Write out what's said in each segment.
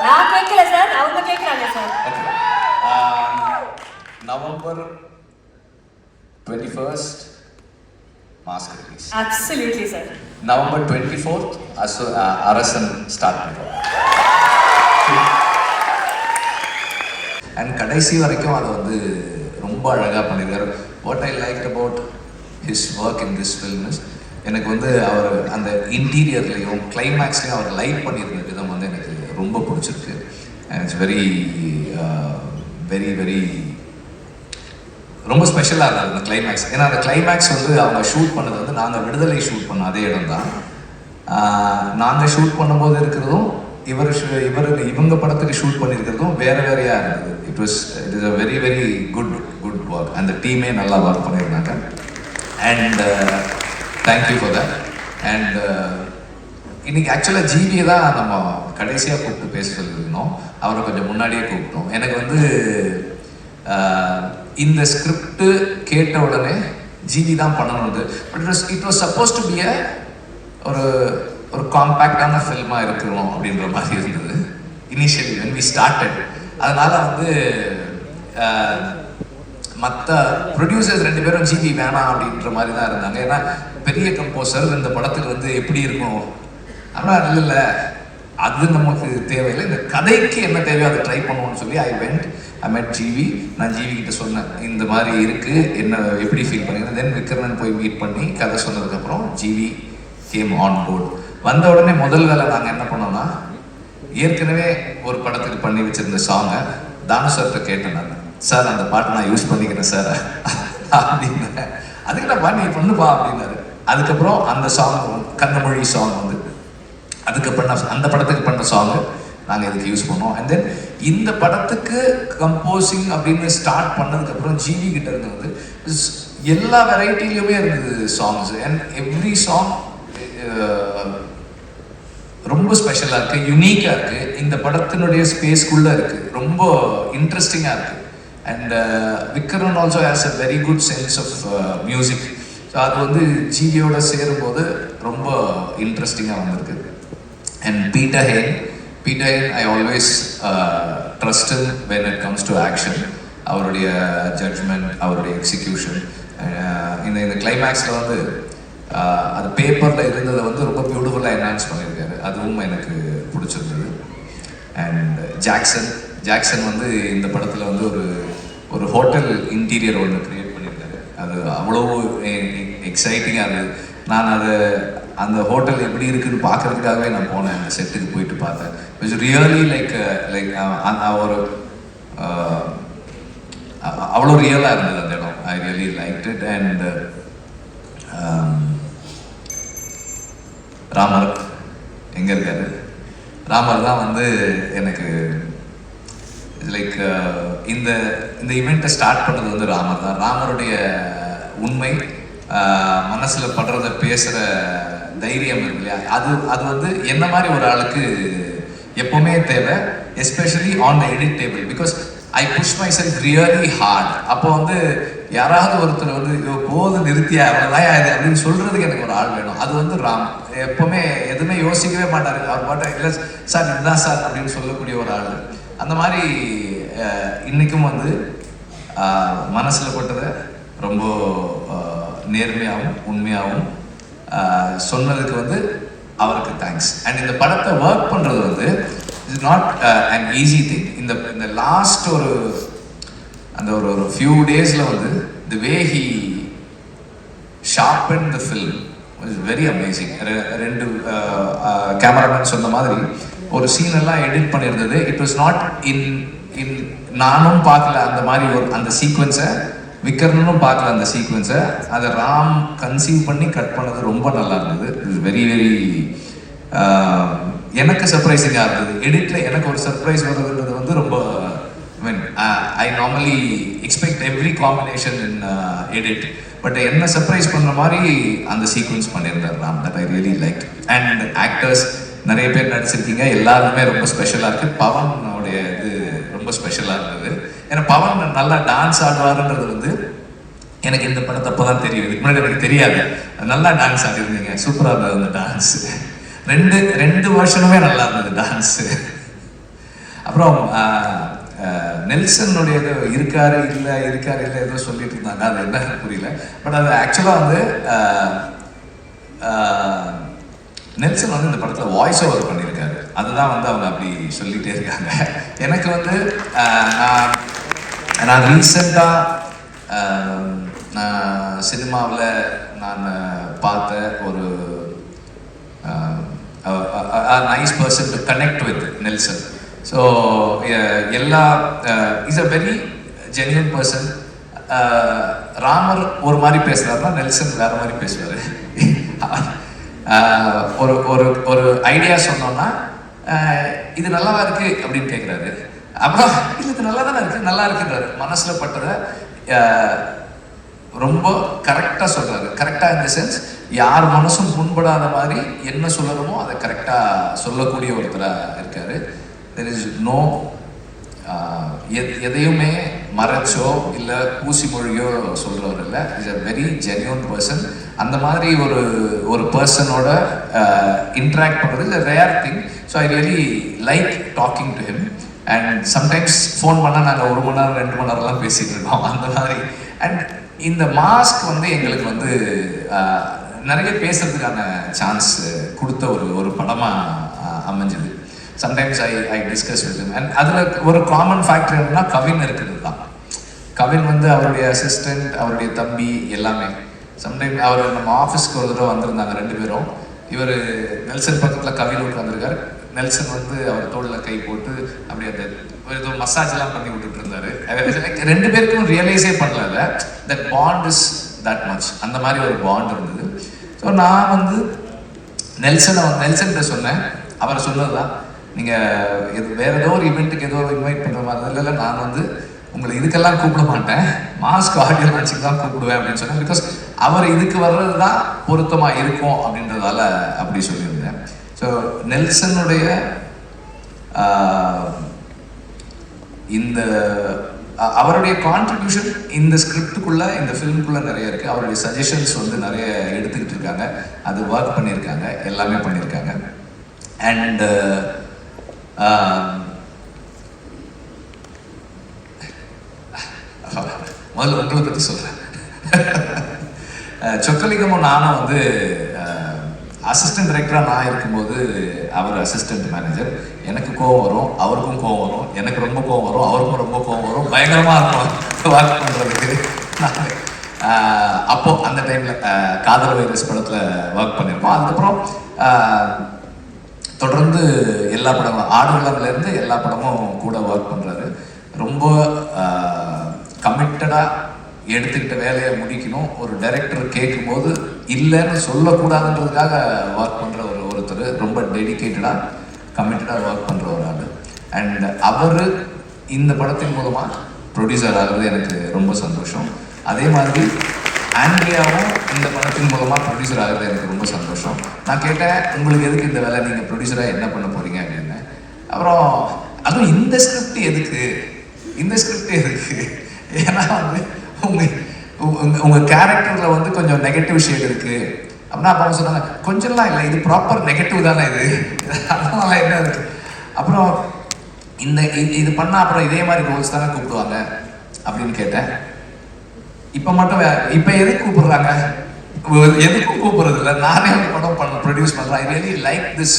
நான் கேட்கல சார், அவங்க கேட்கறாங்க sir. November 21st mask release. Absolutely sir. November 24th அரசன் ஸ்டார்ட் பண்றோம். அண்ட் கடைசி வரைக்கும் அதை வந்து ரொம்ப அழகாக பண்ணியிருக்காரு. What I like about his work in this film is, எனக்கு வந்து அவர் அந்த இன்டீரியர்லேயும் கிளைமேக்ஸ்லையும் அவர் லைட் பண்ணியிருந்த விதம் வந்து எனக்கு ரொம்ப பிடிச்சிருக்கு. And it's very very very ரொம்ப ஸ்பெஷலாக இருந்தது அந்த கிளைமேக்ஸ். ஏன்னா அந்த கிளைமேக்ஸ் வந்து அவங்க ஷூட் பண்ணது வந்து நாங்கள் விடுதலை ஷூட் பண்ண அதே இடம் தான். நாங்கள் ஷூட் பண்ணும்போது இருக்கிறதும் இவங்க படத்துக்கு ஷூட் பண்ணியிருக்கிறதும் வேறு வேறையாக இருந்தது. It is a very very good work. அந்த டீமே நல்லா ஒர்க் பண்ணியிருந்தாங்க. And thank you for that. And இன்னைக்கு ஆக்சுவலாக ஜிவியை தான் நம்ம கடைசியாக கூப்பிட்டு பேச சொல்லியிருந்தோம். அவரை கொஞ்சம் முன்னாடியே கூப்பிட்டோம். எனக்கு வந்து இந்த ஸ்கிரிப்ட் கேட்ட உடனே ஜிவி தான் பண்ணணுது. But it was supposed to be ஒரு காம்பேக்டான ஃபில்மாக இருக்கணும் அப்படின்ற மாதிரி இருந்தது இனிஷியலி when we started. அதனால வந்து மற்ற ப்ரொடியூசர்ஸ் 2 பேரும் ஜிவி வேணாம் அப்படின்ற மாதிரி தான் இருந்தாங்க. ஏன்னா பெரிய கம்போசர் இந்த படத்துக்கு வந்து எப்படி இருக்கும், ஆனால் இல்லை அது நமக்கு தேவையில்லை, இந்த கதைக்கு என்ன தேவையோ அதை ட்ரை பண்ணுவோம்னு சொல்லி ஐ met ஜிவி. நான் ஜிவி கிட்ட சொன்னேன் இந்த மாதிரி இருக்குது, என்ன எப்படி ஃபீல் பண்ணிக்கிறேன். தென் விக்ரமன் போய் மீட் பண்ணி கதை சொன்னதுக்கப்புறம் ஜிவி கேம் ஆன் போர்டு. வந்த உடனே முதல் வேலை நாங்கள் என்ன பண்ணோம்னா, ஏற்கனவே ஒரு படத்துக்கு பண்ணி வச்சுருந்த சாங்கை தானு சார்கிட்ட கேட்டேன். நான் சார் அந்த பாட்டை நான் யூஸ் பண்ணிக்கிறேன் சார் அப்படின்னேன். அதுக்கு நான் பண்ணி பண்ணுப்பா அப்படின்னாரு. அதுக்கப்புறம் அந்த சாங் கண்ணமொழி சாங் வந்து அதுக்கப்புறம் அந்த படத்துக்கு பண்ண சாங்கு நாங்கள் இதுக்கு யூஸ் பண்ணோம். அண்ட் தென் இந்த படத்துக்கு கம்போசிங் அப்படின்னு ஸ்டார்ட் பண்ணதுக்கப்புறம் ஜிவி கிட்ட இருந்து வந்து எல்லா வெரைட்டிலையுமே இருந்தது சாங்ஸ். அண்ட் எவ்ரி சாங் ரொம்ப ஸ்பெஷலாக இருக்குது, யூனிக்காக இருக்குது, இந்த படத்தினுடைய ஸ்பேஸ்க்குள்ளே இருக்குது, ரொம்ப இன்ட்ரெஸ்டிங்காக இருக்குது. And Vikraman also has a very good sense of music. So அது வந்து ஜிவியோட சேரும்போது ரொம்ப இன்ட்ரெஸ்டிங்காக வந்திருக்கு. And Peter Hein I always trust him when it comes to action. அவருடைய ஜட்ஜ்மெண்ட், அவருடைய எக்ஸிக்யூஷன். இந்த கிளைமேக்ஸில் வந்து அது பேப்பரில் இருந்ததை வந்து ரொம்ப பியூட்டிஃபுல்லாக என்ஹான்ஸ் பண்ணியிருக்காரு. அதுவும் எனக்கு பிடிச்சிருந்தது. அண்ட் ஜாக்சன் வந்து இந்த படத்தில் வந்து ஒரு ஹோட்டல் இன்டீரியர் ஒன்று க்ரியேட் பண்ணியிருக்காரு. அது அவ்வளோ எக்ஸைட்டிங்காக இருந்தது. நான் அந்த ஹோட்டல் எப்படி இருக்குன்னு பார்க்கறதுக்காகவே நான் போனேன். அந்த செட்டுக்கு போயிட்டு பார்த்தேன். இட்ஸ் ரியலி லைக் ஒரு அவ்வளோ ரியலாக இருந்தது அந்த இடம். ஐ really like it. And Ramar எங்கே இருக்காரு? ராமர் தான் வந்து எனக்கு லைக் இந்த ஈவெண்ட்டை ஸ்டார்ட் பண்ணது வந்து ராமர் தான். ராமருடைய உண்மை மனசில் படுறத பேசுகிற தைரியம் இருக்கு இல்லையா, அது வந்து என்ன மாதிரி ஒரு ஆளுக்கு எப்போவுமே தேவை. Especially on the edit table, because I push myself really hard. அப்போ வந்து யாராவது ஒருத்தர் வந்து போது நிறுத்தியா அவ்வளோதான் இது அப்படின்னு சொல்கிறதுக்கு எனக்கு ஒரு ஆள் வேணும். அது வந்து ராம் எப்போவுமே எதுவுமே யோசிக்கவே மாட்டார். அவர் பாட்டை இல்லை சார் இதுதான் சார் அப்படின்னு சொல்லக்கூடிய ஒரு ஆள். அந்த மாதிரி இன்றைக்கும் வந்து மனசில் பட்டதை ரொம்ப நேர்மையாகவும் உண்மையாகவும் சொன்னதுக்கு வந்து அவருக்கு தேங்க்ஸ். அண்ட் இந்த படத்தை ஒர்க் பண்ணுறது வந்து it's not an easy thing. இந்த லாஸ்ட் ஒரு ஃபியூ டேஸில் வந்து the way he sharpen the film is very amazing. 2 cameraman சொன்ன மாதிரி ஒரு சீனெல்லாம் எடிட் பண்ணியிருந்தது. இட் வாஸ் நாட் இன் நானும் பார்க்கல அந்த மாதிரி அந்த சீக்வன்ஸை, விக்ரமனும் பார்க்கல அந்த சீக்வன்ஸை. அதை ராம் கன்சீவ் பண்ணி கட் பண்ணது ரொம்ப நல்லா இருந்தது. இட்ஸ் வெரி வெரி எனக்கு சர்ப்ரைசிங்காக இருந்தது. எடிட்டில் எனக்கு ஒரு சர்ப்ரைஸ் வருதுன்றது வந்து ரொம்ப I normally expect every combination in edit. But என்ன சர்ப்ரைஸ் பண்ணுற மாதிரி அந்த சீக்வன்ஸ் பண்ணியிருந்தார் Ram. That I really like. And actors நிறைய பேர் நடிச்சிருக்கீங்க, எல்லாருமே ரொம்ப ஸ்பெஷலாக இருக்குது. பவனுடைய இது ரொம்ப ஸ்பெஷலாக இருந்தது. ஏன்னா பவன் நல்லா டான்ஸ் ஆடுவாருன்றது வந்து எனக்கு இந்த படத்தை அப்போ தான் தெரியும். இதுக்கு முன்னாடி எனக்கு தெரியாது. நல்லா டான்ஸ் ஆடிருந்தீங்க, சூப்பராக இருந்தது அந்த டான்ஸு. 2 வருஷனுமே நல்லா இருந்தது டான்ஸு. அப்புறம் நெல்சனுடைய ஏதோ இருக்காரு இல்லை ஏதோ சொல்லிட்டு இருந்தாங்க, அது என்ன புரியல. பட் அது ஆக்சுவலாக வந்து நெல்சன் வந்து இந்த படத்தில் வாய்ஸ் ஓவர் பண்ணியிருக்காரு. அதுதான் வந்து அவங்க அப்படி சொல்லிகிட்டே இருக்காங்க. எனக்கு வந்து நான் ரீசெண்டாக நான் சினிமாவில் நான் பார்த்த ஒரு nice person to connect with Nelson. So எல்லா is a very genuine person. Ramar ஒரு மாதிரி பேசுகிறாருன்னா நெல்சன் வேற மாதிரி பேசுவார். ஒரு ஒரு ஒரு ஐடியா சொன்னோம்னா இது நல்லாவா இருக்கு அப்படின்னு கேட்குறாரு. அப்புறம் இது நல்லா தானே இருக்கு, நல்லா இருக்குன்றாரு. மனசில் பட்டதை ரொம்ப கரெக்டாக சொல்கிறாரு. கரெக்டாக இந்த சென்ஸ் யார் மனசும் புண்படாத மாதிரி என்ன சொல்லணுமோ அதை கரெக்டாக சொல்லக்கூடிய ஒருத்தராக இருக்காரு. தெர் இஸ் நோ எதையுமே மறைச்சோ இல்லை ஊசி மொழியோ சொல்கிறவர் இல்லை. Is a very genuine person. அந்த மாதிரி ஒரு பர்சனோட இன்ட்ராக்ட் பண்ணுறது is a rare thing. So I really like talking to him. And sometimes phone பண்ணால் நாங்கள் 1 மணி நேரம் 2 மணி நேரம்லாம் பேசிகிட்டு இருக்கோம் அந்த மாதிரி. அண்ட் இந்த மாஸ்க் வந்து எங்களுக்கு வந்து நிறைய பேசுறதுக்கான சான்ஸ் கொடுத்த ஒரு படமாக அமைஞ்சது. Sometimes I discuss with him. And அதில் ஒரு காமன் ஃபேக்டர் என்னன்னா கவின் இருக்கிறது தான். கவின் வந்து அவருடைய அசிஸ்டண்ட், அவருடைய தம்பி எல்லாமே. சம்டைம் அவர் நம்ம ஆஃபீஸ்க்கு ஒரு தடவை வந்திருந்தாங்க 2 பேரும். இவர் நெல்சன் பக்கத்தில் கவின் உட்காந்துருக்காரு. நெல்சன் வந்து அவர் தோளில் கை போட்டு அப்படியே அந்த ஏதோ மசாஜ்லாம் பண்ணி விட்டுட்டு இருந்தாரு. 2 பேருக்கும் ரியலைஸே பண்ணல that bond is that much. அந்த மாதிரி ஒரு பாண்ட் இருந்தது. ஸோ நான் வந்து நெல்சன்கிட்ட சொன்னேன். அவர் சொன்னது தான், நீங்கள் வேற ஏதோ ஒரு இவெண்ட்டுக்கு ஏதோ இன்வைட் பண்ணுற மாதிரி இல்லை, நான் வந்து உங்களை இதுக்கெல்லாம் கூப்பிட மாட்டேன், மாஸ்க் ஆடியோ லான்ச்சுக்கு தான் கூப்பிடுவேன் அப்படின்னு சொன்னேன். பிகாஸ் அவர் இதுக்கு வர்றது தான் பொருத்தமாக இருக்கும் அப்படின்றதால அப்படி சொல்லியிருந்தேன். ஸோ நெல்சனுடைய இந்த அவருடைய கான்ட்ரிபியூஷன் இந்த ஸ்கிரிப்டுக்குள்ளே, இந்த ஃபிலிம்குள்ளே நிறைய இருக்குது. அவருடைய சஜஷன்ஸ் வந்து நிறைய எடுத்துக்கிட்டு இருக்காங்க, அது ஒர்க் பண்ணியிருக்காங்க, எல்லாமே பண்ணியிருக்காங்க. அண்ட் முதல்ல உங்களை பற்றி சொல்கிறேன். சொக்கலிங்கமும் நானும் வந்து அசிஸ்டன்ட் டைரக்டராக நான் இருக்கும்போது அவர் அசிஸ்டன்ட் மேனேஜர். எனக்கு கோவம் வரும், அவருக்கும் கோவம் வரும், எனக்கு ரொம்ப கோவம் வரும், அவருக்கும் ரொம்ப கோவம் வரும். பயங்கரமாக இருக்கும் ஒர்க் பண்ணுறதுக்கு. அப்போது அந்த டைமில் காதல் வைரஸ் படத்தில் ஒர்க் பண்ணியிருக்கோம். அதுக்கப்புறம் தொடர்ந்து எல்லா படமும் ஆடுகளம்லேருந்து எல்லா படமும் கூட ஒர்க் பண்ணுறாரு. ரொம்ப கமிட்டடாக எடுத்துக்கிட்ட வேலையை முடிக்கணும். ஒரு டைரக்டர் கேட்கும்போது இல்லைன்னு சொல்லக்கூடாதுன்றதுக்காக ஒர்க் பண்ணுற ஒருத்தர். ரொம்ப டெடிக்கேட்டடாக கமிட்டடாக ஒர்க் பண்ணுற ஒரு ஆள். அண்ட் அவர் இந்த படத்தின் மூலமாக ப்ரொடியூசர் ஆகிறது எனக்கு ரொம்ப சந்தோஷம். அதே மாதிரி ஆண்ட்ரியாவும் இந்த படத்தின் மூலமாக ப்ரொடியூசர் ஆகிறது எனக்கு ரொம்ப சந்தோஷம். நான் கேட்டேன், உங்களுக்கு எதுக்கு இந்த வேலை, நீங்கள் ப்ரொடியூசராக என்ன பண்ண போகிறீங்க அப்படின்னு. அப்புறம் அதுவும் இந்த ஸ்கிரிப்ட் எதுக்கு, ஏன்னா வந்து உங்கள் கேரக்டரில் வந்து கொஞ்சம் நெகட்டிவ் ஷேட் இருக்குது அப்படின்னா அப்போ சொன்னாங்க, கொஞ்சம்லாம் இல்லை, இது ப்ராப்பர் நெகட்டிவ் தானே, இது அதனால என்ன இருக்குது. அப்புறம் இது பண்ணால் அப்புறம் இதே மாதிரி ரோல்ஸ் தானே கூப்பிடுவாங்க அப்படின்னு கேட்டேன். இப்போ எதுக்கு கூப்பிடுறாங்க, எதுக்கும் கூப்பிடுறது இல்லை, நானே ஒரு படம் ப்ரொடியூஸ் பண்ணுறேன். I really like this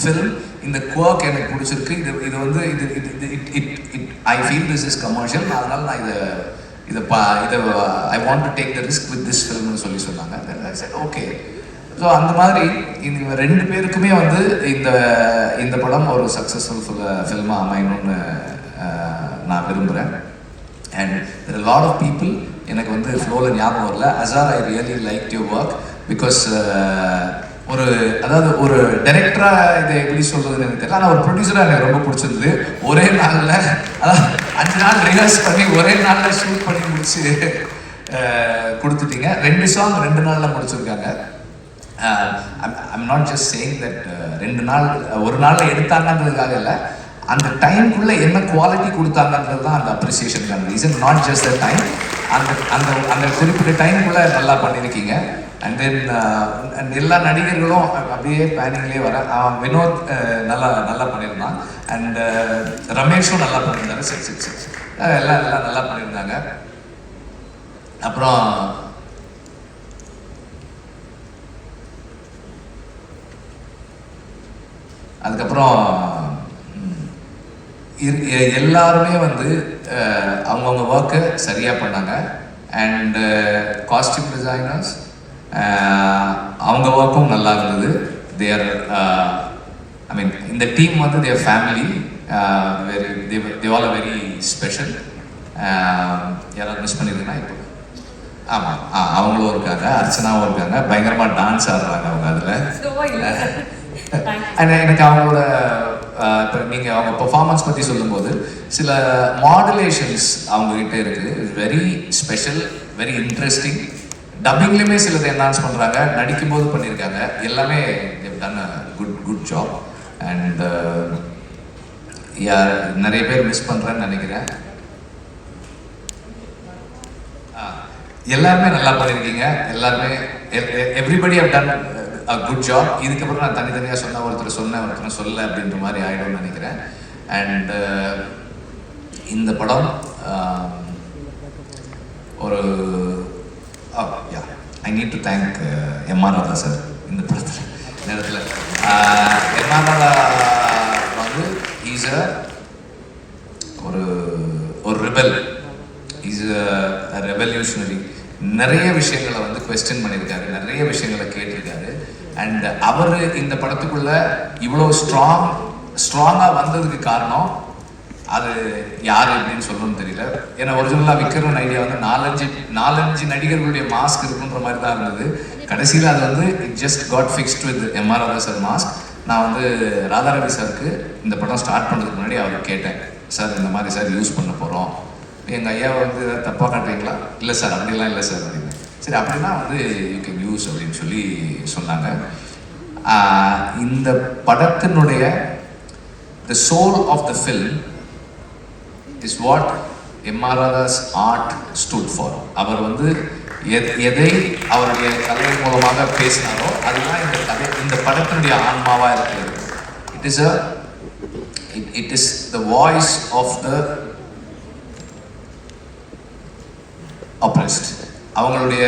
film. இந்த குவர்க் எனக்கு பிடிச்சிருக்கு. இது வந்து I feel this is commercial. அதனால் நான் இதை I want to take the risk with this ஃபில்ம்னு சொன்னாங்க. ஓகே. ஸோ அந்த மாதிரி இந்த 2 பேருக்குமே வந்து இந்த படம் ஒரு சக்ஸஸ்ஃபுல் ஃபில்மாக அமையணும்னு நான் விரும்புகிறேன். And there are lot of people எனக்கு வந்து ஃப்ளோவில் ஞாபகம் வரல. Azhar, I really like your work. Because அதாவது ஒரு டைரக்டராக இதை எப்படி சொல்கிறதுன்னு எனக்கு தெரியல, ஆனால் ஒரு ப்ரொடியூசராக எனக்கு ரொம்ப பிடிச்சிருந்தது. ஒரே நாளில், அதாவது 5 நாள் ரிஹர்ஸ் பண்ணி ஒரே நாளில் ஷூட் பண்ணி முடிச்சு கொடுத்துட்டீங்க. 2 சாங் 2 நாளில் முடிச்சிருக்காங்க. I'm not just saying that 2 நாள் ஒரு நாளில் எடுத்தாங்கன்றதுக்காக இல்லை, அந்த டைம்குள்ளே என்ன குவாலிட்டி கொடுத்தாங்கன்றது தான் அந்த அப்ரிசியேஷனுக்கான reason, not just the time. அந்த அந்த அந்த குறிப்பிட்ட டைம்குள்ளே நல்லா பண்ணியிருக்கீங்க. அண்ட் தென் எல்லா நடிகர்களும் அப்படியே பேனிங்லேயே வர, வினோத் நல்லா பண்ணியிருந்தான். அண்ட் ரமேஷும் நல்லா பண்ணியிருந்தாரு. சரி எல்லாம் நல்லா பண்ணியிருந்தாங்க. அப்புறம் அதுக்கப்புறம் எல்லாருமே வந்து அவங்கவுங்க ஒர்க்கை சரியாக பண்ணாங்க. அண்ட் காஸ்டியூம் டிசைனர்ஸ் அவங்க ஒர்க்கும் நல்லா இருந்தது. தேர் ஐ மீன் இந்த டீம் வந்து their family, they all a very special. யாராவது மிஸ் பண்ணியிருக்குன்னா இப்போ ஆமாம் அவங்களும் இருக்காங்க, அர்ச்சனாவும் இருக்காங்க, பயங்கரமாக டான்ஸ் ஆடுறாங்க அவங்க அதில். எனக்கு அவங்களோட இப்போ நீங்கள் அவங்க பெர்ஃபார்மன்ஸ் பற்றி சொல்லும்போது சில மாடுலேஷன்ஸ் அவங்ககிட்ட இருக்குது, வெரி ஸ்பெஷல், வெரி இன்ட்ரெஸ்டிங். டப்பிங்லேயுமே சிலதை என்ஹான்ஸ் பண்ணுறாங்க, நடிக்கும்போது பண்ணியிருக்காங்க. எல்லாமே done a good job. And நிறைய பேர் மிஸ் பண்ணுறேன்னு நினைக்கிறேன். எல்லாருமே நல்லா பண்ணியிருக்கீங்க. எல்லாருமே everybody have done a good job. இதுக்கப்புறம் நான் தனித்தனியாக சொன்னேன், ஒருத்தர் சொல்ல அப்படின்ற மாதிரி ஆகிடும்னு நினைக்கிறேன். அண்ட் இந்த படம் ஒரு I need to thank MR Radha sir. இந்த படத்தில் நேரத்தில் எம்ஆர் ராதா வந்து ஈஸ் ஒரு ரிபல், இஸ் அ ரெவல்யூஷனரி. நிறைய விஷயங்களை வந்து குவெஸ்டின் பண்ணியிருக்காரு, நிறைய விஷயங்களை கேட்டிருக்காரு. அண்ட் அவர் இந்த படத்துக்குள்ள இவ்வளோ ஸ்ட்ராங்காக வந்ததுக்கு காரணம் அது யார் அப்படின்னு சொல்லணும்னு தெரியல. ஏன்னா ஒரிஜினலாக விக்ரம் ஐடியா வந்து நாலஞ்சு நடிகர்களுடைய மாஸ்க் இருக்குன்ற மாதிரி தான் இருந்தது. கடைசியில் அது வந்து it just got fixed with MR Radha sir mask. நான் வந்து ராதாரவி சாருக்கு இந்த படம் ஸ்டார்ட் பண்ணுறதுக்கு முன்னாடி அவர் கேட்டேன், சார் இந்த மாதிரி சார் யூஸ் பண்ண போகிறோம், எங்கள் ஐயாவை வந்து ஏதாவது தப்பாக காட்டுறீங்களா? இல்லை சார் அப்படிலாம் இல்லை சார் அப்படின்னு. சரி அப்படின்னா வந்து யூ கேன் யூஸ் அப்படின்னு சொல்லி சொன்னாங்க. இந்த படத்தினுடைய the soul of the film is what MR Radha's art stood for. அவர் வந்து எதை அவருடைய கலை மூலமாக பேசினாரோ அதுதான் இந்த படத்தினுடைய ஆன்மாவாக இருக்கிறது. It is the voice of the oppressed. அவங்களுடைய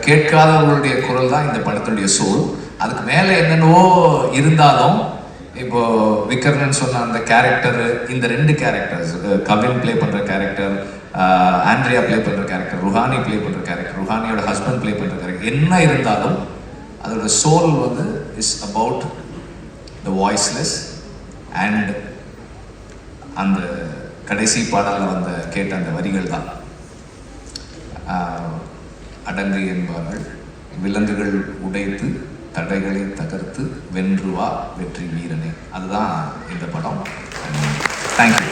கேட்காதவர்களுடைய குரல் தான் இந்த படத்துடைய சோல். அதுக்கு மேலே என்னென்னவோ இருந்தாலும் இப்போ விக்ரமன் சொன்ன அந்த கேரக்டர், இந்த ரெண்டு கேரக்டர்ஸ், கவின் ப்ளே பண்ணுற கேரக்டர், ஆண்ட்ரியா ப்ளே பண்ணுற கேரக்டர், ருஹானி ப்ளே பண்ணுற கேரக்டர், ருஹானியோட ஹஸ்பண்ட் ப்ளே பண்ணுற கேரக்டர், என்ன இருந்தாலும் அதோட சோல் வந்து is about the voiceless. And அந்த கடைசி பாடலில் வந்த கேட்ட அந்த வரிகள் தான், அடங்கு என்பார்கள் விலங்குகள் உடைத்து தடைகளை தகர்த்து வென்றுவா வெற்றி வீரனே. அதுதான் இந்த படம். தேங்க்யூ.